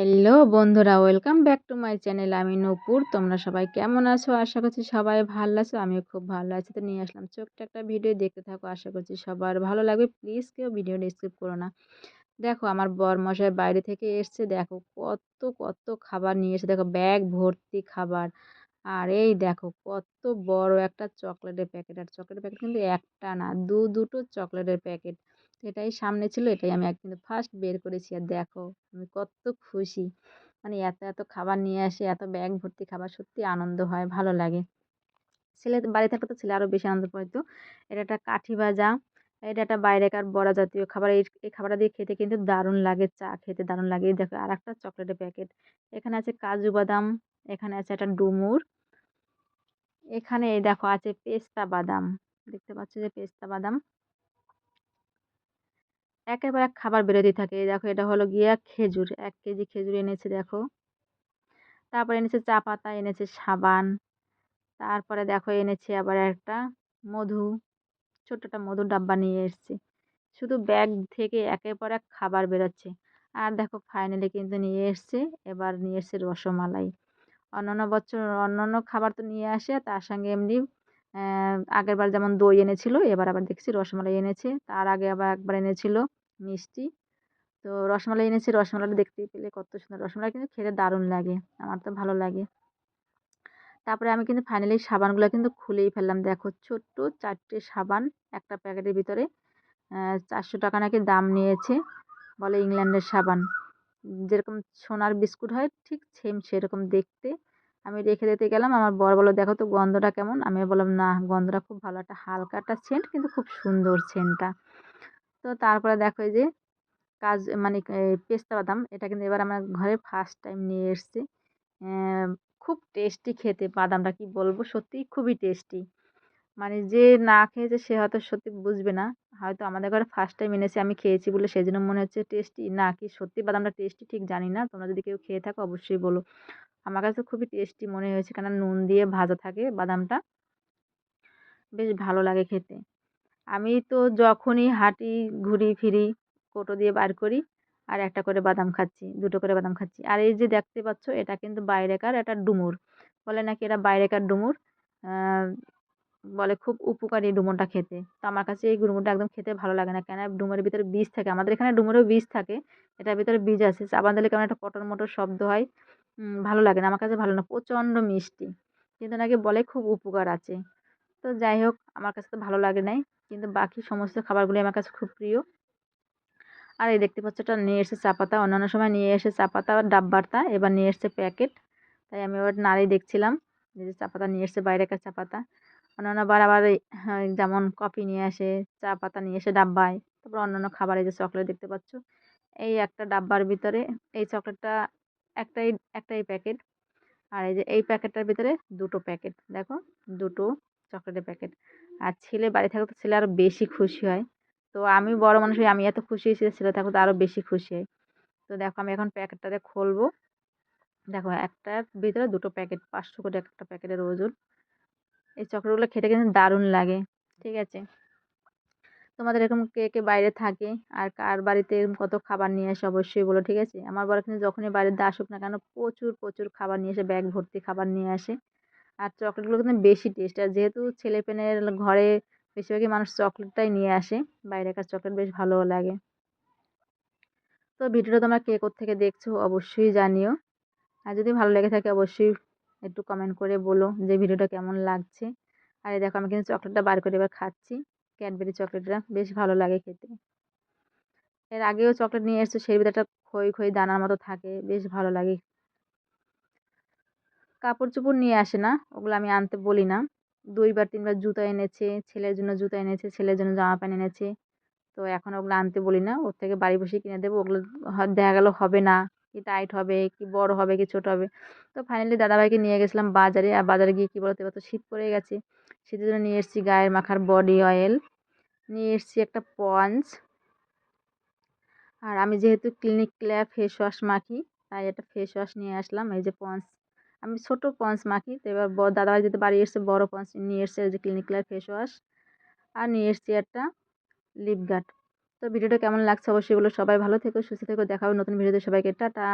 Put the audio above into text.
Hello বন্ধুরা, welcome back to my channel. আমি নূপুর। তোমরা সবাই কেমন আছো? আশা করছি সবাই ভালো আছো। আমিও খুব ভালো আছি। তো নিয়ে আসলাম ছোট্ট একটা ভিডিও, দেখতে থাকো। আশা করছি সবার ভালো লাগবে। প্লিজ কেউ ভিডিওটা স্কিপ করো না। দেখো, আমার বরমশাই বাইরে থেকে এসছে। দেখো কত কত খাবার নিয়ে এসে, দেখো ব্যাগ ভর্তি খাবার। আর এই দেখো কত বড় একটা চকলেটের প্যাকেট। আর চকলেটের প্যাকেট কিন্তু একটা না, দুটো চকলেটের প্যাকেট। এটাই সামনে ছিল, এটাই আমি কিন্তু ফার্স্ট বের করেছি। আর দেখো আমি কত খুশি। মানে এত এত খাবার নিয়ে আসে, এত ব্যাগ ভর্তি খাবার, সত্যি আনন্দ হয়, ভালো লাগে। ছেলে বাড়ি থাকলে তো ছেলে আরো বেশি আনন্দ পাইতো। এটা একটা কাঠি ভাজা, এটা একটা বাইরেকার বড়া জাতীয় খাবার। এই খাবারটা দিয়ে খেতে কিন্তু দারুণ লাগে, চা খেতে দারুণ লাগে। এই দেখো আর একটা চকলেটের প্যাকেট। এখানে আছে কাজু বাদাম, এখানে আছে একটা ডুমুর, এখানে এই দেখো আছে পেস্তা বাদাম। দেখতে পাচ্ছ যে পেস্তা বাদাম। একের পর এক খাবার বেরোতেই থাকে। এই দেখো এটা হলো গিয়া খেজুর, 1 কেজি খেজুর এনেছে দেখো। তারপরে এনেছে চা পাতা, এনেছে সাবান। তারপরে দেখো এনেছে আবার একটা মধু, ছোট্ট একটা মধুর ডাব্বা নিয়ে এসছে। শুধু ব্যাগ থেকে একের পর এক খাবার বেরোচ্ছে। আর দেখো ফাইনালি কিন্তু নিয়ে এসছে, এবার নিয়ে এসছে রসমালাই। অন্যান্য বছর অন্যান্য খাবার তো নিয়ে আসে, তার সঙ্গে এমনি আগেরবার যেমন দই এনেছিল, এবার আবার দেখছি রসমালাই এনেছে। তার আগে আবার একবার এনেছিল মিষ্টি। তো রসমালাই এনেছে, রসমালাইটা দেখতে পেলে কত সুন্দর। রসমালাই কিন্তু খেতে দারুণ লাগে, আমার তো ভালো লাগে। তারপরে আমি কিন্তু ফাইনালি সাবানগুলো কিন্তু খুলেই ফেললাম। দেখো ছোট্ট 4টে সাবান একটা প্যাকেটের ভিতরে। 400 টাকা নাকি দাম নিয়েছে, বলে ইংল্যান্ডের সাবান। যেরকম সোনার বিস্কুট হয় ঠিক সেম সেরকম দেখতে। আমি রেখে দিতে গেলাম, আমার বর বলল দেখো তো গন্ধটা কেমন। আমি বললাম না, গন্ধটা খুব ভালো, একটা হালকা একটা সেন্ট, কিন্তু খুব সুন্দর সেন্টটা। তো তারপরে দেখো এই যে কাজ মানে পেস্তা বাদাম, এটা কিন্তু এবার আমার ঘরে ফার্স্ট টাইম নিয়ে এসেছি। খুব টেস্টি খেতে বাদামটা, কি বলবো, সত্যিই খুবই টেস্টি। মানে যে না খেয়েছে সে হয়তো সত্যি বুঝবে না। হয়তো আমাদের ঘরে ফার্স্ট টাইম এনেছে, আমি খেয়েছি বলে সেজন্য মনে হচ্ছে টেস্টি, না কি সত্যি বাদামটা টেস্টি ঠিক জানি না। তোমরা যদি কেউ খেয়ে থাকো অবশ্যই বলো। আমার কাছে খুবই টেস্টি মনে হয়েছে, কেন নুন দিয়ে ভাজা থাকে বাদামটা, বেশ ভালো লাগে খেতে। আমি তো যখনই হাঁটি, ঘুরি ফিরি, কৌটো দিয়ে বার করি আর একটা করে বাদাম খাচ্ছি, দুটো করে বাদাম খাচ্ছি। আর এই যে দেখতে পাচ্ছ, এটা কিন্তু বাইরেকার একটা ডুমুর, বলে নাকি এটা বাইরেকার ডুমুর। আহ, বলে খুব উপকারী ডুমুরটা খেতে। তো আমার কাছে এই ডুমুরটা একদম খেতে ভালো লাগে না, কেন ডুমুরের ভিতরে বীজ থাকে। আমাদের এখানে ডুমুরেও বীজ থাকে, এটার ভিতরে বীজ আছে। চাবান দিলে কেমন একটা পটর মটর শব্দ হয়, ভালো লাগে না, আমার কাছে ভালো না, প্রচণ্ড মিষ্টি। কিন্তু নাকি বলে খুব উপকার আছে। তো যাই হোক, আমার কাছে তো ভালো লাগে নাই, কিন্তু বাকি সমস্ত খাবারগুলি আমার কাছে খুব প্রিয়। আর এই দেখতে পাচ্ছ, এটা নিয়ে এসেছে চা পাতা। অন্যান্য সময় নিয়ে এসে চা পাতা ডাব্বারটা, এবার নিয়ে এসছে প্যাকেট। তাই আমি এবার নাড়িয়ে দেখছিলাম যে চা পাতা নিয়ে এসছে, বাইরেকার চা পাতা। অন্যান্য বার আবার এই হ্যাঁ, যেমন কফি নিয়ে আসে, চা পাতা নিয়ে এসে ডাব্বায়। তারপর অন্যান্য খাবার, এই যে চকলেট দেখতে পাচ্ছ, এই একটা ডাব্বার ভিতরে এই চকলেটটা একটাই একটাই প্যাকেট। আর এই যে এই প্যাকেটটার ভিতরে দুটো প্যাকেট দেখো, দুটো চকলেটের প্যাকেট। আর ছেলে বাড়ি থাকলে তো ছেলে আরও বেশি খুশি হয়। তো আমি বড় মানুষ হই, আমি এত খুশি হয়েছি, ছেলে থাকলে তো আরও বেশি খুশি হয়। তো দেখো আমি এখন প্যাকেটটাতে খুলবো। দেখো একটার ভিতরে দুটো প্যাকেট, 500 করে একটা প্যাকেটের ওজন। এই চকলেটগুলো খেতে কিন্তু দারুণ লাগে। ঠিক আছে, তোমাদের এরকম কে কে বাইরে থাকে আর কার বাড়িতে এরকম কত খাবার নিয়ে আসে অবশ্যই বলো। ঠিক আছে, আমার বর কিন্তু যখনই বাড়িতে আসুক না কেন, প্রচুর প্রচুর খাবার নিয়ে এসে, ব্যাগ ভর্তি খাবার নিয়ে আসে। আর চকলেটগুলো কিন্তু বেশি টেস্ট। আর যেহেতু ছেলেপেলের ঘরে বেশিরভাগই মানুষ চকলেটটাই নিয়ে আসে, বাইরেকার চকলেট বেশ ভালোও লাগে। তো ভিডিওটা তোমরা কে কোত্থেকে দেখছো অবশ্যই জানিও। আর যদি ভালো লেগে থাকে অবশ্যই একটু কমেন্ট করে বলো যে ভিডিওটা কেমন লাগছে। আর এই দেখো আমি কিন্তু চকলেটটা বার করে এবার খাচ্ছি, ক্যাডবেরি চকলেটটা বেশ ভালো লাগে খেতে। এর আগেও চকলেট নিয়ে এসেছে, সেই ভিতরে একটা খই খই দানার মতো থাকে, বেশ ভালো লাগে। কাপড় চোপড় নিয়ে আসে না, ওগুলো আমি আনতে বলি না। 2 বার 3 বার জুতো এনেছে, ছেলের জন্য জুতো এনেছে, ছেলের জন্য জামা প্যান্ট এনেছে। তো এখন ওগুলো আনতে বলি না, ওর থেকে বাড়ি বসে কিনে দেবো। ওগুলো দেখা গেল হবে না, কি টাইট হবে, কি বড় হবে, কি ছোট হবে। তো ফাইনালি দাদাভাইকে নিয়ে গেছিলাম বাজারে। আর বাজারে গিয়ে কী বলতো, এবার তো শীত পড়ে গেছে, শীতের জন্য নিয়ে এসেছি গায়ের মাখার বডি অয়েল, নিয়ে এসেছি একটা পন্স। আর আমি যেহেতু ক্লিনিক প্লাস ফেস ওয়াশ মাখি, তাই একটা ফেস ওয়াশ নিয়ে আসলাম। এই যে পন্স, আমি ছোট পন্স মাখি। তো এবার দাদাভাই যেহেতু বাড়ি এসছে, বড় পন্স নিয়ে এসছে, এই যে ক্লিনিক প্লাস ফেস ওয়াশ। আর নিয়ে এসছি একটা লিপ গার্ড। তো ভিডিওটা কেমন লাগছে অবশ্যই বলো। সবাই ভালো থেকো, সুস্থ থেকো, দেখা হবে নতুন ভিডিওতে। সবাইকে টাটা।